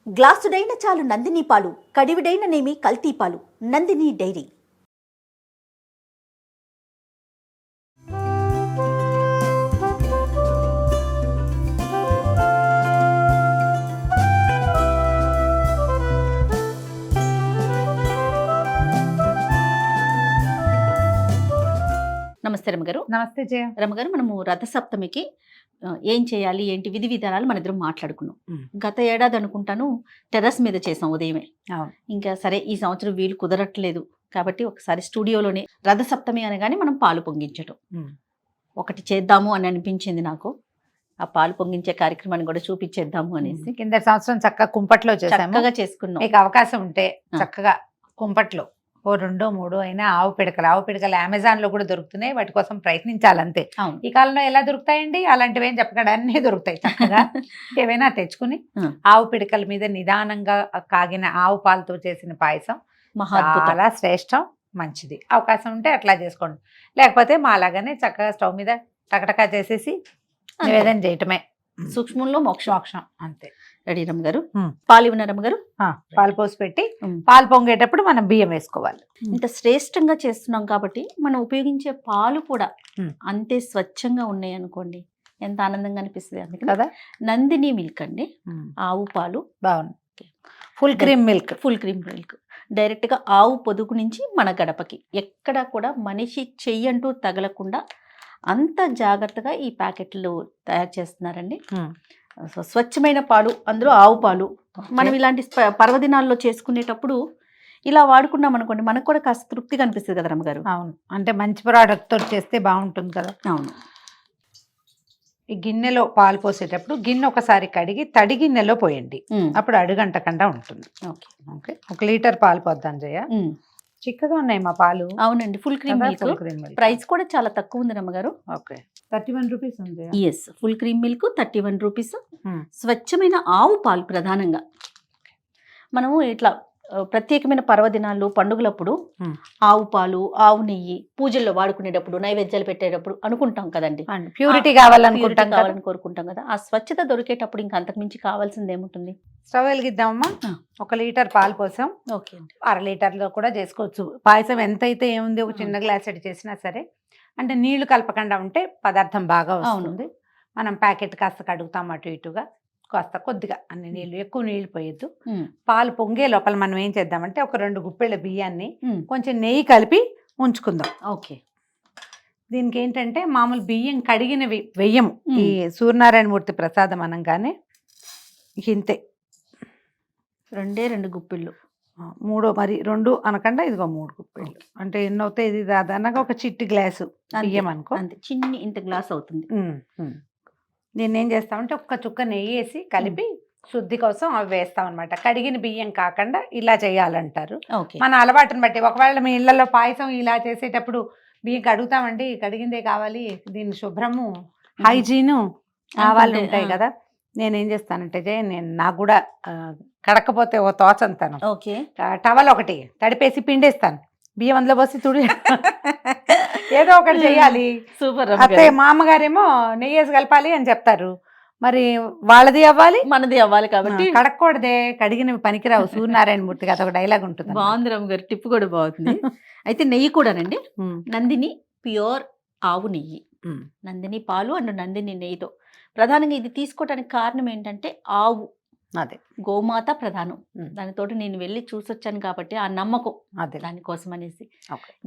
గ్లాసుడైన చాలు నందిని పాలు, కడివిడైన నేమి కల్తీ పాలు. నందిని డైరీ. నమస్తే రమగారు. నమస్తే జయ. రమగారు, మనము రథసప్తమికి ఏం చేయాలి, ఏంటి విధి విధానాలు మన ఇద్దరం మాట్లాడుకున్నాం. గత ఏడాది అనుకుంటాను టెర్రస్ మీద చేసాం ఉదయమే. ఇంకా సరే ఈ సంవత్సరం వీలు కుదరట్లేదు కాబట్టి ఒకసారి స్టూడియోలోనే రథసప్తమి అనగానే మనం పాలు పొంగించటం ఒకటి చేద్దాము అని అనిపించింది నాకు. ఆ పాలు పొంగించే కార్యక్రమాన్ని కూడా చూపించేద్దాము అనేసి కింద సంవత్సరం చక్కగా కుంపట్లో చక్కగా చేసుకున్నాం. మీకు అవకాశం ఉంటే చక్కగా కుంపట్లో ఓ 2-3 అయినా ఆవు పిడకలు అమెజాన్ లో కూడా దొరుకుతున్నాయి. వాటి కోసం ప్రయత్నించాలంతే. ఈ కాలంలో ఎలా దొరుకుతాయండి అలాంటివి ఏం చెప్పకుండా అన్నీ దొరుకుతాయి. చక్కగా ఏవైనా తెచ్చుకుని ఆవు పిడకల మీద నిదానంగా కాగిన ఆవు పాలతో చేసిన పాయసం చాలా శ్రేష్టం, మంచిది. అవకాశం ఉంటే అట్లా చేసుకోండి. లేకపోతే మాలాగానే చక్కగా స్టవ్ మీద టకటకా చేసేసి నివేదన చేయటమే. సూక్ష్మంలో మోక్షం అంతే. రెడీ రమ్మగారు. పాలు ఇవ్వన రమ్మగారు. పాలు పోసి పెట్టి పాలు పొంగేటప్పుడు మనం బియ్యం వేసుకోవాలి. ఇంత శ్రేష్టంగా చేస్తున్నాం కాబట్టి మనం ఉపయోగించే పాలు కూడా అంతే స్వచ్ఛంగా ఉన్నాయి అనుకోండి, ఎంత ఆనందంగా అనిపిస్తుంది. అందుకే కదా నందిని మిల్క్ అండి, ఆవు పాలు. బాగుంది. ఫుల్ క్రీమ్ మిల్క్ డైరెక్ట్ గా ఆవు పొదుగు నుంచి మన గడపకి. ఎక్కడ కూడా మనిషి చెయ్యంటూ తగలకుండా అంత జాగ్రత్తగా ఈ ప్యాకెట్లు తయారు చేస్తున్నారండి. సో స్వచ్ఛమైన పాలు, అందులో ఆవు పాలు. మనం ఇలాంటి పర్వదినాల్లో చేసుకునేటప్పుడు ఇలా వాడుకున్నాం అనుకోండి, మనకు కూడా కాస్త తృప్తిగా అనిపిస్తుంది కదా రమ్మగారు. అవును, అంటే మంచి ప్రోడక్ట్ తో చేస్తే బాగుంటుంది కదా. అవును. ఈ గిన్నెలో పాలు పోసేటప్పుడు గిన్నె ఒకసారి కడిగి తడి గిన్నెలో పోయండి, అప్పుడు అడుగంటకుండా ఉంటుంది. ఓకే. 1 లీటర్ పాలు పోద్దాం జయ. చిక్కగా ఉన్నాయి మా పాలు. అవునండి, ఫుల్ క్రీమ్ మిల్క్. ప్రైస్ కూడా చాలా తక్కువ ఉంది రమ్మగారు. ఓకే, 31 రూపీస్ ఉంది. Yes, full cream milk 31 rupees. స్వచ్ఛమైన ఆవు పాలు ప్రధానంగా. మనము ఇట్లా ప్రత్యేకమైన పర్వదినాలు, పండుగలప్పుడు ఆవు పాలు, ఆవు నెయ్యి పూజల్లో వాడుకునేటప్పుడు, నైవేద్యాలు పెట్టేటప్పుడు అనుకుంటాం కదండి, ప్యూరిటీ కావాలని కోరుకుంటాం కదా. ఆ స్వచ్ఛత దొరికేటప్పుడు ఇంకా అంతకు మించి కావాల్సింది ఏముంటుంది. స్టవ్ వెలిగిద్దామమ్మా. 1 లీటర్ పాలు పోసాం. ఓకే అండి. 1/2 లీటర్లో కూడా చేసుకోవచ్చు. పాయసం ఎంత అయితే ఏముంది, ఒక చిన్న గ్లాస్ ఎడ్ చేసినా సరే. అంటే నీళ్లు కలపకుండా ఉంటే పదార్థం బాగా వస్తుంది. మనం ప్యాకెట్ కాస్త కడుగుతాం అటు ఇటుగా, కాస్త కొద్దిగా అన్ని నీళ్లు, ఎక్కువ నీళ్లు పోయొద్దు. పాలు పొంగే లోపల మనం ఏం చేద్దామంటే ఒక 2 గుప్పెళ్ళ బియ్యాన్ని కొంచెం నెయ్యి కలిపి ఉంచుకుందాం. ఓకే. దీనికి ఏంటంటే మామూలు బియ్యం కడిగినవి వెయ్యము. ఈ సూర్యనారాయణ మూర్తి ప్రసాదం అనగానే ఇంతే 2 గుప్పిళ్ళు. 3 మరి 2 అనకుండా ఇదిగో 3 గుప్పెళ్ళు. అంటే ఎన్ని అవుతాయి? ఇది దాదాపుగా ఒక చిట్టి గ్లాసు బియ్యం అనుకో, అంతే. చిన్ని ఇంత గ్లాస్ అవుతుంది. దీన్ని ఏం చేస్తామంటే ఒక్క చుక్క నెయ్యి వేసి కలిపి శుద్ధి కోసం అవి వేస్తాం అనమాట. కడిగిన బియ్యం కాకుండా ఇలా చేయాలంటారు. మన అలవాటుని బట్టి. ఒకవేళ మీ ఇళ్లలో పాయసం ఇలా చేసేటప్పుడు బియ్యం కడుగుతామండి, కడిగిందే కావాలి, దీని శుభ్రము హైజీను కావాలి ఉంటాయి కదా. నేనేం చేస్తానంటే నాకు కూడా కడకపోతే ఓ తోచంతాను. టవల్ ఒకటి తడిపేసి పిండేస్తాను, బియ్యం అందులో పోసి తుడి ఏదో ఒకటి చెయ్యాలి. సూపర్. అయితే మా అమ్మగారేమో నెయ్యేసి కలపాలి అని చెప్తారు. మరి వాళ్ళది అవ్వాలి, మనది అవ్వాలి కాబట్టి కడక్కూడదే, కడిగినవి పనికిరావు. సూర్యనారాయణ మూర్తి కదా, ఒక డైలాగ్ ఉంటుంది. బాగుంది రమ్మ గారు, టిప్ కూడా బాగుంది. అయితే నెయ్యి కూడానండి, నందిని ప్యూర్ ఆవు నెయ్యి, నందిని పాలు అండ్ నందిని నెయ్యితో. ప్రధానంగా ఇది తీసుకోవడానికి కారణం ఏంటంటే ఆవు, అదే గోమాత ప్రధానం. దానితోటి నేను వెళ్ళి చూసొచ్చాను కాబట్టి ఆ నమ్మకం, అదే దానికోసం అనేసి.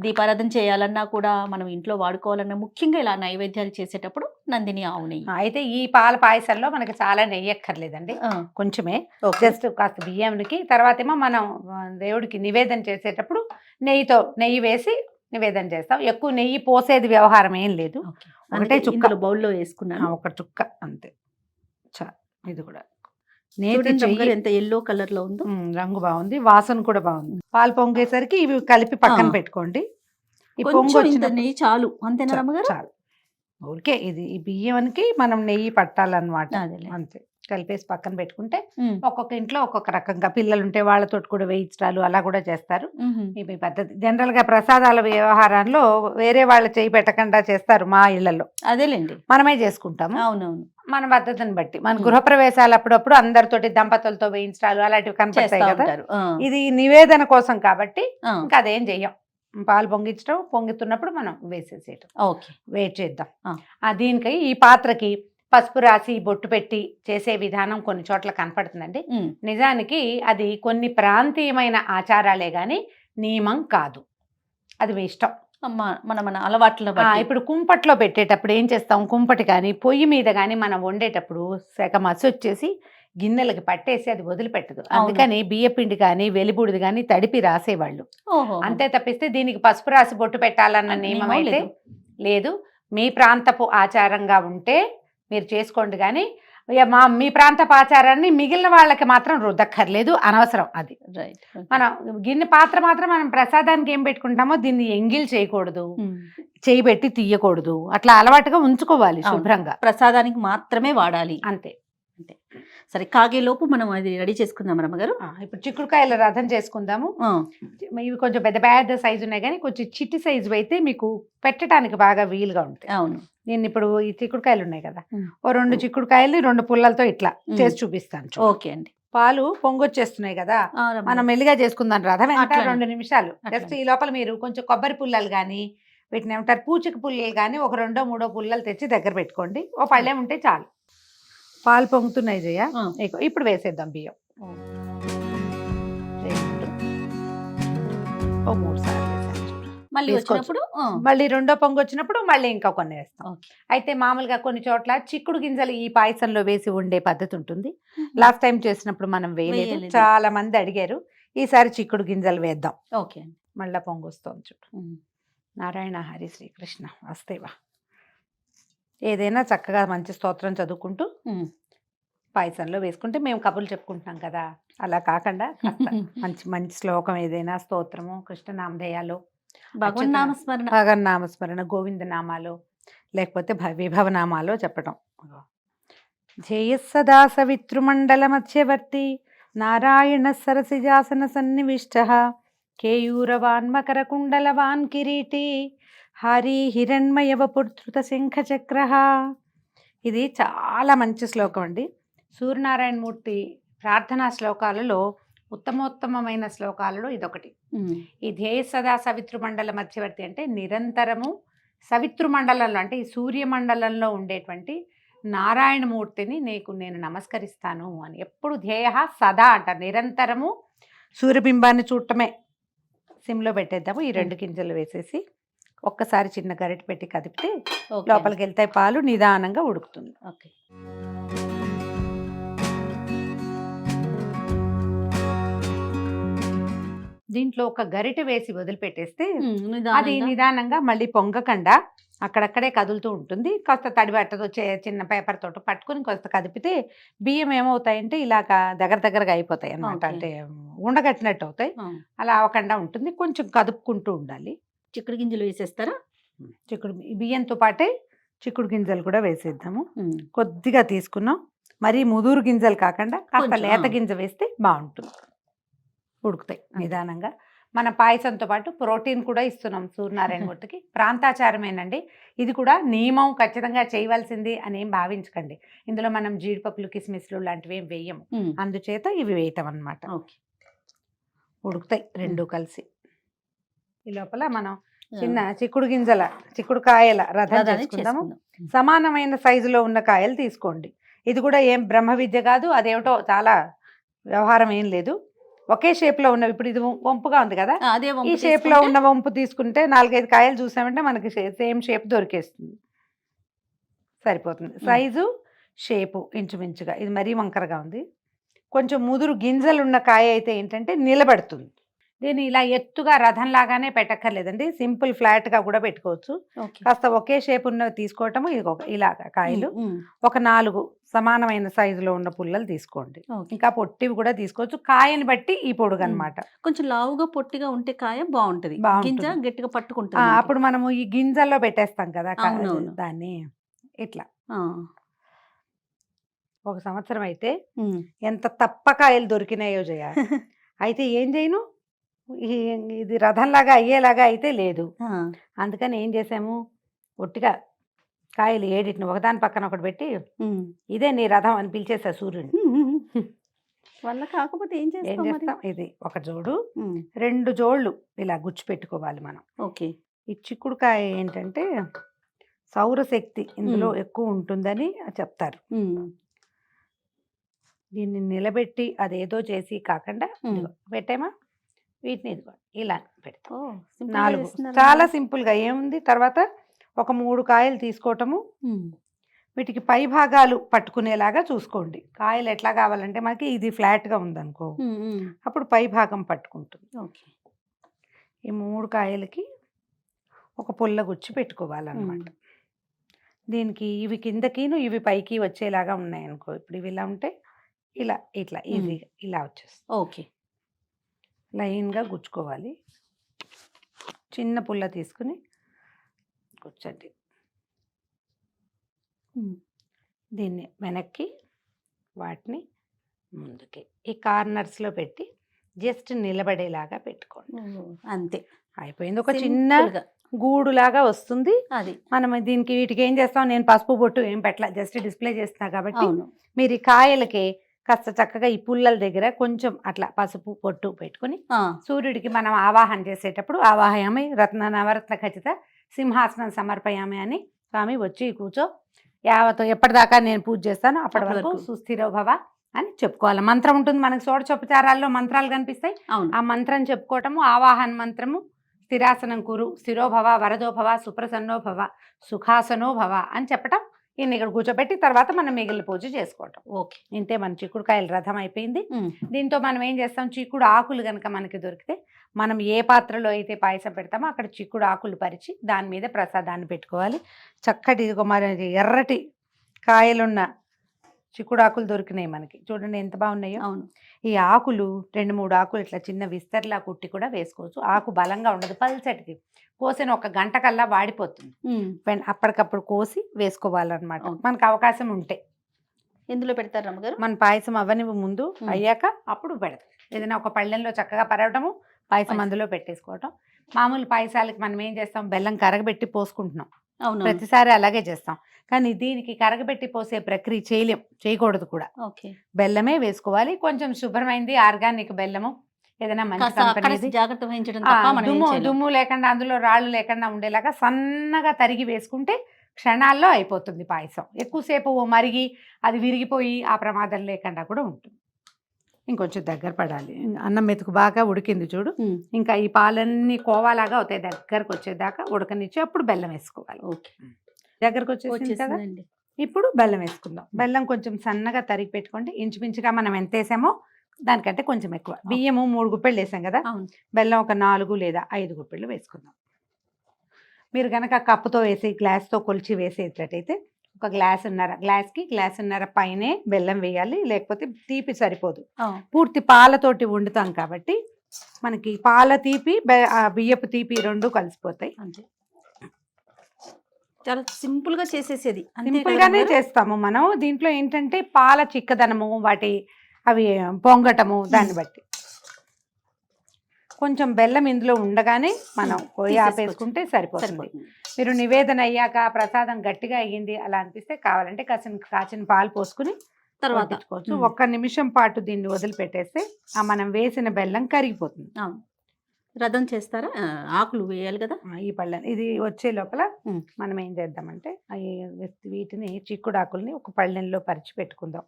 దీపారాధన చేయాలన్నా కూడా, మనం ఇంట్లో వాడుకోవాలన్నా, ముఖ్యంగా ఇలా నైవేద్యాలు చేసేటప్పుడు నందిని ఆవు నెయ్యి. అయితే ఈ పాల పాయసంలో మనకి చాలా నెయ్యి ఎక్కర్లేదండి, కొంచెమే. జస్ట్ కాస్త బియ్యానికి, తర్వాత ఏమో మనం దేవుడికి నివేదన చేసేటప్పుడు నెయ్యి వేసి నివేదన చేస్తాం. ఎక్కువ నెయ్యి పోసేది వ్యవహారం ఏం లేదు. ఒకటే చుక్కలు బౌల్లో వేసుకున్నాను, 1 చుక్క అంతే. ఇది కూడా ఎంత ఎల్లో కలర్ లో ఉందో, రంగు బాగుంది, వాసన కూడా బాగుంది. పాలు పొంగేసరికి ఇవి కలిపి పక్కన పెట్టుకోండి. ఈ పొంగు వచ్చిన నెయ్యి చాలు, అంతేనా రమ్మగారు? చాలు. ఊరికే ఇది ఈ బియ్యానికి మనం నెయ్యి పట్టాలన్నమాట, అంతే. కలిపేసి పక్కన పెట్టుకుంటే ఒక్కొక్క ఇంట్లో ఒక్కొక్క రకంగా పిల్లలు ఉంటే వాళ్ళతో కూడా వేయించడాలు అలా కూడా చేస్తారు. ఇవి పద్ధతి. జనరల్ గా ప్రసాదాల వ్యవహారంలో వేరే వాళ్ళు చేయి పెట్టకుండా చేస్తారు మా ఇళ్లలో. అదేలేండి, మనమే చేసుకుంటాము. అవునవును, మన పద్ధతిని బట్టి. మన గృహప్రవేశాలు అప్పుడప్పుడు అందరితోటి దంపతులతో వేయించడాలు అలాంటివి కనపడతాయి కదా. ఇది నివేదన కోసం కాబట్టి ఇంకా అదేం చెయ్యం. పాలు పొంగించడం, పొంగుతున్నప్పుడు మనం వేసేసేయటం. ఓకే, వెయిట్ చేద్దాం. దీనికి ఈ పాత్రకి పసుపు రాసి బొట్టు పెట్టి చేసే విధానం కొన్ని చోట్ల కనపడుతుందండి. నిజానికి అది కొన్ని ప్రాంతీయమైన ఆచారాలే గాని నియమం కాదు. అది మీ ఇష్టం, మన అలవాట్ల. ఇప్పుడు కుంపట్లో పెట్టేటప్పుడు ఏం చేస్తాం, కుంపటి కానీ పొయ్యి మీద కానీ మనం వండేటప్పుడు సగ మసి వచ్చేసి గిన్నెలకి పట్టేసి అది వదిలిపెట్టదు. అందుకని బియ్యపిండి కానీ వెలిబుడిది కానీ తడిపి రాసేవాళ్ళు. అంతే తప్పిస్తే దీనికి పసుపు రాసి బొట్టు పెట్టాలన్న నియమం అయితే లేదు. మీ ప్రాంతపు ఆచారంగా ఉంటే మీరు చేసుకోండి, కానీ మీ ప్రాంతపు ఆచారాన్ని మిగిలిన వాళ్ళకి మాత్రం రుద్దక్కర్లేదు, అనవసరం అది. మనం గిన్నె పాత్ర మాత్రం మనం ప్రసాదానికి ఏం పెట్టుకుంటామో దీన్ని ఎంగిల్ చేయకూడదు, చేయి పెట్టి తీయకూడదు, అట్లా అలవాటుగా ఉంచుకోవాలి. శుభ్రంగా ప్రసాదానికి మాత్రమే వాడాలి, అంతే. సరే, కాగేలోపు మనం అది రెడీ చేసుకుందాం రమ్మగారు. ఇప్పుడు చిక్కుడుకాయల రథం చేసుకుందాము. ఇవి కొంచెం పెద్ద పెద్ద సైజు ఉన్నాయి, కానీ కొంచెం చిట్టి సైజు అయితే మీకు పెట్టడానికి బాగా వీలుగా ఉంటాయి. అవును, నేను ఇప్పుడు ఈ చిక్కుడుకాయలు ఉన్నాయి కదా, ఓ 2 చిక్కుడుకాయలు 2 పుల్లలతో ఇట్లా చేసి చూపిస్తాను. ఓకే అండి. పాలు పొంగొచ్చేస్తున్నాయి కదా, మనం మెల్లిగా చేసుకుందాం రథం. ఎంత 2 నిమిషాలు జస్ట్. ఈ లోపల మీరు కొంచెం కొబ్బరి పుల్లలు కానీ వీటిని ఏమంటారు పూచిక పుల్లలు కానీ ఒక 2 3 పుల్లలు తెచ్చి దగ్గర పెట్టుకోండి. ఓ పళ్ళెం ఉంటే చాలు. పాలు పొంగుతున్నాయి జయ, ఇప్పుడు వేసేద్దాం బియ్యం. 3 సార్లు మళ్ళీ రెండో పొంగు వచ్చినప్పుడు మళ్ళీ ఇంకా కొన్ని వేస్తాం. అయితే మామూలుగా కొన్ని చోట్ల చిక్కుడు గింజలు ఈ పాయసంలో వేసి ఉండే పద్ధతి ఉంటుంది. లాస్ట్ టైం చేసినప్పుడు మనం వేయలేదు, చాలా మంది అడిగారు. ఈసారి చిక్కుడు గింజలు వేద్దాం. ఓకే, మళ్ళా పొంగు వస్తుంది చూడు. నారాయణ హరి శ్రీకృష్ణ వస్తేవా. ఏదైనా చక్కగా మంచి స్తోత్రం చదువుకుంటూ పాయసంలో వేసుకుంటే, మేము కబుర్లు చెప్పుకుంటున్నాం కదా, అలా కాకుండా మంచి మంచి శ్లోకం ఏదైనా, స్తోత్రము, కృష్ణనామధేయాలు, భగవన్నామస్మరణ, గోవింద నామాలు, లేకపోతే విభవనామాలు చెప్పటం. ధ్యేయస్సదా సవితృమండల మధ్యవర్తి నారాయణ సరసిజాసన సన్నివిష్ట కేయూరవాన్ మకర కుండలవాన్ కిరీటి హరి హిరణ్మయవపుత్రుత శంఖచక్ర. ఇది చాలా మంచి శ్లోకం అండి. సూర్యనారాయణమూర్తి ప్రార్థనా శ్లోకాలలో ఉత్తమోత్తమైన శ్లోకాలలో ఇదొకటి. ఈ ధ్యేయ సదా సవితృమండల మధ్యవర్తి అంటే నిరంతరము సవితృమండలంలో అంటే ఈ సూర్యమండలంలో ఉండేటువంటి నారాయణమూర్తిని నేను నమస్కరిస్తాను అని. ఎప్పుడు ధ్యేయ సదా అంటారు, నిరంతరము సూర్యబింబాన్ని చూడటమే. సిమ్లో పెట్టేద్దాము. ఈ 2 గింజలు వేసేసి ఒక్కసారి చిన్న గరిటె పెట్టి కదిపితే లోపలికి వెళ్తాయి పాలు, నిదానంగా ఉడుకుతుంది. ఓకే, దీంట్లో ఒక గరిటె వేసి వదిలిపెట్టేస్తే అది నిదానంగా మళ్ళీ పొంగకుండా అక్కడక్కడే కదులుతూ ఉంటుంది. కాస్త తడిబట్టతో చిన్న పేపర్ తోటి పట్టుకుని కాస్త కదిపితే బియ్యం ఏమవుతాయంటే ఇలాగా దగ్గరగా అయిపోతాయి అన్నమాట. అంటే ఉండగట్టినట్టు అవుతాయి. అలా అవ్వకుండా ఉంటుంది. కొంచెం కదుపుకుంటూ ఉండాలి. చిక్కుడు గింజలు వేసేస్తారా? బియ్యంతో పాటే చిక్కుడు గింజలు కూడా వేసేద్దాము. కొద్దిగా తీసుకున్నాం, మరీ ముదురు గింజలు కాకుండా కాస్త లేత గింజ వేస్తే బాగుంటుంది. ఉడుకుతాయి నిదానంగా. మన పాయసంతో పాటు ప్రోటీన్ కూడా ఇస్తున్నాం సూర్యనారాయణమూర్తికి. ప్రాంతాచారమేనండి ఇది కూడా. నియమం ఖచ్చితంగా చేయవలసింది అని ఏం భావించకండి. ఇందులో మనం జీడిపప్పులు కిస్మిస్లు లాంటివి ఏం వేయము, అందుచేత ఇవి వేయటం అన్నమాట. ఉడుకుతాయి 2 కలిసి. ఈ లోపల మనం చిన్న చిక్కుడుకాయల రథం చేసుకుందాము. సమానమైన సైజులో ఉన్న కాయలు తీసుకోండి. ఇది కూడా ఏం బ్రహ్మ విద్య కాదు, అదేమిటో చాలా వ్యవహారం ఏం లేదు. ఒకే షేప్ లో ఉన్నవి. ఇప్పుడు ఇది వంపుగా ఉంది కదా, ఈ షేప్ లో ఉన్న వంపు తీసుకుంటే 4-5 కాయలు చూసామంటే మనకి సేమ్ షేప్ దొరికేస్తుంది, సరిపోతుంది. సైజు షేపు ఇంచుమించుగా. ఇది మరీ వంకరగా ఉంది. కొంచెం ముదురు గింజలు ఉన్న కాయ అయితే ఏంటంటే నిలబడుతుంది. దీన్ని ఇలా ఎత్తుగా రథం లాగానే పెట్టక్కర్లేదండి, సింపుల్ ఫ్లాట్ గా కూడా పెట్టుకోవచ్చు. కాస్త ఒకే షేప్ ఉన్నవి తీసుకోవటము. ఇలాగా కాయలు ఒక 4 సమానమైన సైజులో ఉన్న పుల్లలు తీసుకోండి. ఇంకా పొట్టివి కూడా తీసుకోవచ్చు, కాయని బట్టి ఈ పొడుగు అన్నమాట. కొంచెం లావుగా పొట్టిగా ఉంటే కాయ బాగుంటది, గింజ గట్టిగా పట్టుకుంటుంది. అప్పుడు మనము ఈ గింజల్లో పెట్టేస్తాం కదా దాన్ని, ఇట్లా ఒక సంవత్సరం అయితే ఎంత తప్పకాయలు దొరికినాయో జయ. అయితే ఏం చేయను, ఇది రథంలాగా అయ్యేలాగా అయితే లేదు. అందుకని ఏం చేసాము, ఒట్టిగా కాయలు 7 ఒకదాని పక్కన ఒకటి పెట్టి ఇదే నీ రథం అని పిలిచేసా సూర్యుని. వల్ల కాకపోతే ఏం చేస్తాం, ఇది ఒక జోడు, 2 జోళ్ళు ఇలా గుచ్చి పెట్టుకోవాలి మనం. ఓకే. ఈ చిక్కుడుకాయ ఏంటంటే సౌరశక్తి ఇందులో ఎక్కువ ఉంటుందని చెప్తారు. దీన్ని నిలబెట్టి అదేదో చేసి కాకుండా పెట్టామా, వీటిని ఇదిగో ఇలా పెడతాం. 4 చాలా సింపుల్ గా ఏముంది. తర్వాత ఒక 3 కాయలు తీసుకోవటము, వీటికి పై భాగాలు పట్టుకునేలాగా చూసుకోండి. కాయలు ఎట్లా కావాలంటే మనకి ఇది ఫ్లాట్ గా ఉందనుకో, అప్పుడు పై భాగం పట్టుకుంటుంది. ఈ 3 కాయలకి ఒక పుల్ల గుచ్చి పెట్టుకోవాలన్నమాట. దీనికి ఇవి కిందకిను ఇవి పైకి వచ్చేలాగా ఉన్నాయనుకో, ఇప్పుడు ఇవి ఇలా ఉంటే ఇలా ఇట్లా ఈజీగా ఇలా వచ్చేస్తుంది. ఓకే. లైన్గా గుచ్చుకోవాలి. చిన్న పుల్ల తీసుకుని గుచ్చండి. దీన్ని వెనక్కి, వాటిని ముందుకి ఈ కార్నర్స్లో పెట్టి జస్ట్ నిలబడేలాగా పెట్టుకోండి. అంతే, అయిపోయింది. ఒక చిన్న గూడులాగా వస్తుంది. అది మనం దీనికి వీటికి ఏం చేస్తాం, నేను పసుపు బొట్టు ఏం పెట్టలా, జస్ట్ డిస్ప్లే చేస్తున్నా కాబట్టి మీరు ఈ కాయలకి కాస్త చక్కగా ఈ పుల్లల దగ్గర కొంచెం అట్లా పసుపు పొట్టు పెట్టుకుని సూర్యుడికి మనం ఆవాహన చేసేటప్పుడు ఆవాహయామి రత్న నవరత్న ఖచ్చిత సింహాసనం సమర్పయామి అని, స్వామి వచ్చి కూర్చో, యావతో ఎప్పటిదాకా నేను పూజ చేస్తాను అప్పటి వరకు సుస్థిరో భవ అని చెప్పుకోవాలి. మంత్రం ఉంటుంది మనకి, షోడశోపచారాల్లో మంత్రాలు కనిపిస్తాయి. ఆ మంత్రం చెప్పుకోవటము, ఆవాహన మంత్రము, స్థిరాసనం కురు, స్థిరోభవ, వరదోభవ, సుప్రసన్నోభవ, సుఖాసనో భవ అని చెప్పటం. ఈయన ఇక్కడ కూర్చోబెట్టి తర్వాత మనం మిగిలిన పూజ చేసుకోవటం. ఓకే. ఇంతే మన చిక్కుడుకాయల రథం అయిపోయింది. దీంతో మనం ఏం చేస్తాం, చిక్కుడు ఆకులు కనుక మనకి దొరికితే మనం ఏ పాత్రలో అయితే పాయసం పెడతామో అక్కడ చిక్కుడు ఆకులు పరిచి దాని మీద ప్రసాదాన్ని పెట్టుకోవాలి. చక్కటి మరి ఎర్రటి కాయలున్న చిక్కుడు ఆకులు దొరికినాయి మనకి, చూడండి ఎంత బాగున్నాయో. అవును. ఈ ఆకులు 2-3 ఆకులు ఇట్లా చిన్న విస్తర్లా కుట్టి కూడా వేసుకోవచ్చు. ఆకు బలంగా ఉండదు, పల్చటికి కోసిన 1 గంట కల్లా వాడిపోతుంది. అప్పటికప్పుడు కోసి వేసుకోవాలన్నమాట మనకు అవకాశం ఉంటే. ఎందులో పెడతారు రమ్మగారు? మన పాయసం అవ్వని ముందు అయ్యాక అప్పుడు పెడతాం. ఏదైనా ఒక పళ్ళెంలో చక్కగా పరవటము, పాయసం అందులో పెట్టేసుకోవటం. మామూలు పాయసాలకి మనం ఏం చేస్తాం, బెల్లం కరగబెట్టి పోసుకుంటున్నాం, ప్రతిసారి అలాగే చేస్తాం. కానీ దీనికి కరగబెట్టి పోసే ప్రక్రియ చేయకూడదు కూడా. బెల్లమే వేసుకోవాలి. కొంచెం శుభ్రమైంది ఆర్గానిక్ బెల్లము, ఏదైనా మంచి కంపెనీ, జాగ్రత్త వహించడం, దుమ్ము లేకుండా అందులో రాళ్ళు లేకుండా ఉండేలాగా సన్నగా తరిగి వేసుకుంటే క్షణాల్లో అయిపోతుంది పాయసం. ఎక్కువసేపు మరిగి అది విరిగిపోయి ఆ ప్రమాదం లేకుండా కూడా ఉంటుంది. ఇంకొంచెం దగ్గర పడాలి, అన్నం మెతుకు బాగా ఉడికింది చూడు, ఇంకా ఈ పాలన్నీ కోవాలాగా అవుతాయి, దగ్గరకు వచ్చేదాకా ఉడకనిచ్చి అప్పుడు బెల్లం వేసుకోవాలి. ఓకే, దగ్గరకు వచ్చేసింది కదా, ఇప్పుడు బెల్లం వేసుకుందాం. బెల్లం కొంచెం సన్నగా తరిగి పెట్టుకోండి. ఇంచుమించుగా మనం ఎంత వేసామో దానికంటే కొంచెం ఎక్కువ. బియ్యము 3 గుప్పెళ్ళు వేసాం కదా, బెల్లం ఒక 4 లేదా 5 గుప్పెళ్ళు వేసుకుందాం. మీరు కనుక కప్పుతో వేసి గ్లాస్తో కొలిచి వేసేటట్టయితే ఒక గ్లాస్కి గ్లాసున్నర పైనే బెల్లం వేయాలి, లేకపోతే తీపి సరిపోదు. పూర్తి పాలతోటి వండుతాం కాబట్టి మనకి పాల తీపి బియ్యపు తీపి 2 కలిసిపోతాయి. అంతే, చాలా సింపుల్ గా చేసేసేది, సింపుల్ గానే చేస్తాము మనం. దీంట్లో ఏంటంటే పాల చిక్కదనము, వాటి అవి పొంగటము, దాన్ని బట్టి కొంచెం బెల్లం ఇందులో ఉండగానే మనం కొయ్యి ఆపేసుకుంటే సరిపోతుంది. మీరు నివేదన అయ్యాక ప్రసాదం గట్టిగా అయ్యింది అలా అనిపిస్తే కావాలంటే కాచిన పాలు పోసుకుని తర్వాత 1 నిమిషం పాటు దీన్ని వదిలిపెట్టేస్తే ఆ మనం వేసిన బెల్లం కరిగిపోతుంది. రథం చేస్తారా, ఆకులు వేయాలి కదా ఈ పళ్ళని. ఇది వచ్చే లోపల మనం ఏం చేద్దామంటే వీటిని చిక్కుడు ఆకుల్ని ఒక పళ్ళెంలో పరిచి పెట్టుకుందాం.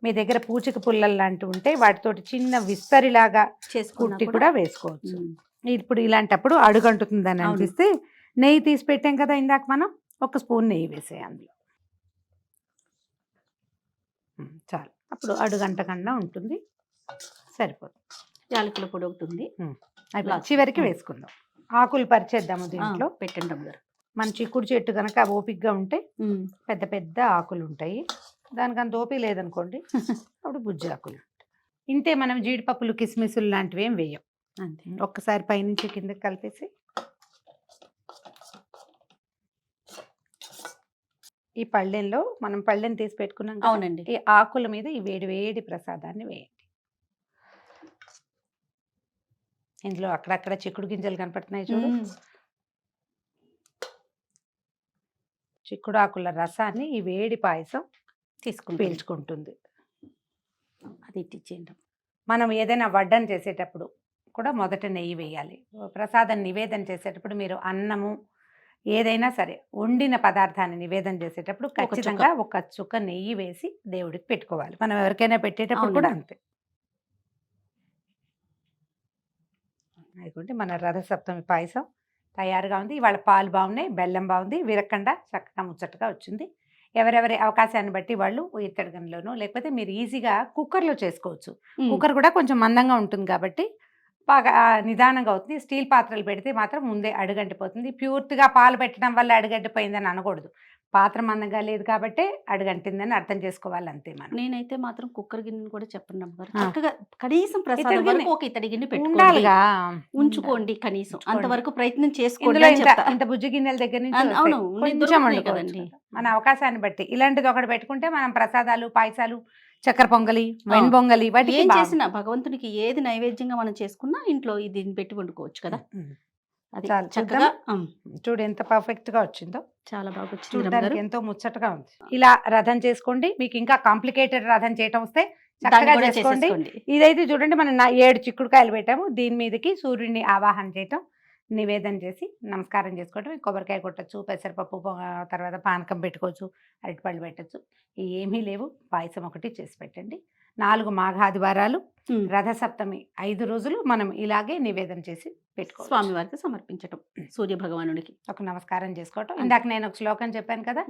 మీ దగ్గర పూచిక పుల్లలు లాంటివి ఉంటే వాటితోటి చిన్న విస్తరిలాగా కుట్టి కూడా వేసుకోవచ్చు. ఇప్పుడు ఇలాంటప్పుడు అడుగంటుతుందని అనిపిస్తే నెయ్యి తీసి పెట్టాం కదా ఇందాక, మనం 1 స్పూన్ నెయ్యి వేసే అందులో చాలు. అప్పుడు అడుగంటకుండా ఉంటుంది, సరిపోతుంది. యాలకుల పొడి ఒకటి ఉంది, చివరికి వేసుకుందాం. ఆకులు పరిచేద్దాము దీంట్లో. పెట్టండి. మన చిక్కుడు చెట్టు కనుక ఓపికగా ఉంటే పెద్ద పెద్ద ఆకులు ఉంటాయి, దానికంత ఓపిక లేదనుకోండి అప్పుడు బుజ్జి ఆకులు. ఇంతే, మనం జీడిపప్పులు కిస్మిసులు లాంటివి ఏం వేయం. అంతే, ఒక్కసారి పైనుంచి కిందకి కలిపేసి ఈ పళ్ళెంలో మనం పళ్ళెం తీసి పెట్టుకున్నాం కదా, అవునండి. ఈ ఆకుల మీద ఈ వేడి వేడి ప్రసాదాన్ని వేయండి. ఇందులో అక్కడక్కడ చిక్కుడు గింజలు కనపడుతున్నాయి చూడు. చిక్కుడు ఆకుల రసాన్ని ఈ వేడి పాయసం పీల్చుకుంటుంది. అది ఇచ్చేయండి. మనం ఏదైనా వడ్డన చేసేటప్పుడు కూడా మొదట నెయ్యి వేయాలి. ప్రసాదం నివేదన చేసేటప్పుడు మీరు అన్నము ఏదైనా సరే వండిన పదార్థాన్ని నివేదన చేసేటప్పుడు ఖచ్చితంగా ఒక చుక్క నెయ్యి వేసి దేవుడికి పెట్టుకోవాలి. మనం ఎవరికైనా పెట్టేటప్పుడు కూడా అంతే. అనుకుంటే మన రథసప్తమి పాయసం తయారుగా ఉంది. ఇవాళ పాలు బాగున్నాయి, బెల్లం బాగుంది, విరక్కండ చక్కగా ముచ్చటగా వచ్చింది. ఎవరెవరి అవకాశాన్ని బట్టి వాళ్ళు ఇత్తడి గిన్నెలోనో లేకపోతే మీరు ఈజీగా కుక్కర్లో చేసుకోవచ్చు. కుక్కర్ కూడా కొంచెం మందంగా ఉంటుంది కాబట్టి బాగా నిదానంగా అవుతుంది. స్టీల్ పాత్రలు పెడితే మాత్రం ముందే అడుగంటిపోతుంది. ప్యూర్తిగా పాలు పెట్టడం వల్ల అడుగంటిపోయిందని అనకూడదు. పాత్ర మందంగా లేదు కాబట్టి అడుగంటిందని అర్థం చేసుకోవాలి అంతే. మనం నేనైతే మాత్రం కుక్కర్ గిన్నె కూడా చెప్పండి అమ్మగారు, చక్కగా కనీసం ప్రసాదం వరకు ఒక ఇత్తడి గిన్నె ఉండాలిగా, ఉంచుకోండి, కనీసం అంతవరకు ప్రయత్నం చేసుకోండి. ఇంత బుజ్జి గిన్నెల దగ్గర నుంచి అవును, కొంచెం వండుకోండి మన అవకాశాన్ని బట్టి. ఇలాంటిది ఒకటి పెట్టుకుంటే మనం ప్రసాదాలు, పాయసాలు, చక్కెర పొంగలి, వెన్ పొంగలి వాటికి ఏం చేసినా భగవంతునికి ఏది నైవేద్యంగా మనం చేసుకున్నా ఇంట్లో ఇది పెట్టి వండుకోవచ్చు కదా. అది చక్కగా చూడు ఎంత పర్ఫెక్ట్ గా వచ్చిందో. చాలా బాగా వచ్చింది, చూడడానికి ఎంతో ముచ్చటగా ఉంది. ఇలా రథం చేసుకోండి. మీకు ఇంకా కాంప్లికేటెడ్ రథం చేయటం వస్తే చక్కగా చేసుకోండి. ఇదైతే చూడండి మనం 7 చిక్కుడుకాయలు పెట్టాము. దీని మీదకి సూర్యుడిని ఆవాహన చేయటం, నివేదన చేసి నమస్కారం చేసుకోవటం. కొబ్బరికాయ కొట్టచ్చు, పెసరపప్పు, తర్వాత పానకం పెట్టుకోవచ్చు, అరటిపళ్ళు పెట్టచ్చు. ఏమీ లేవు, పాయసం ఒకటి చేసి పెట్టండి. 4 మాఘాదివారాలు, రథసప్తమి 5 రోజులు మనం ఇలాగే నివేదన చేసి పెట్టుకోవాలి. స్వామివారికి సమర్పించటం, సూర్య భగవానుడికి ఒక నమస్కారం చేసుకోవటం. ఇందాక నేను ఒక శ్లోకం చెప్పాను కదా,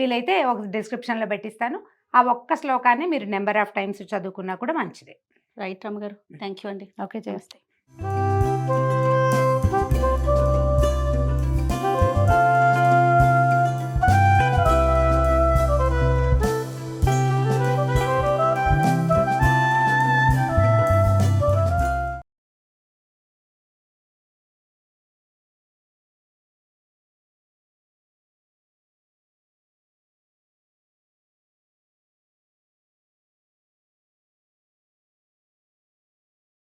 వీలైతే ఒక డిస్క్రిప్షన్లో పెట్టిస్తాను. ఆ ఒక్క శ్లోకాన్ని మీరు నెంబర్ ఆఫ్ టైమ్స్ చదువుకున్నా కూడా మంచిదే. రైట్ రమ్మగారు, థ్యాంక్ యూ అండి. ఓకే, చేస్తే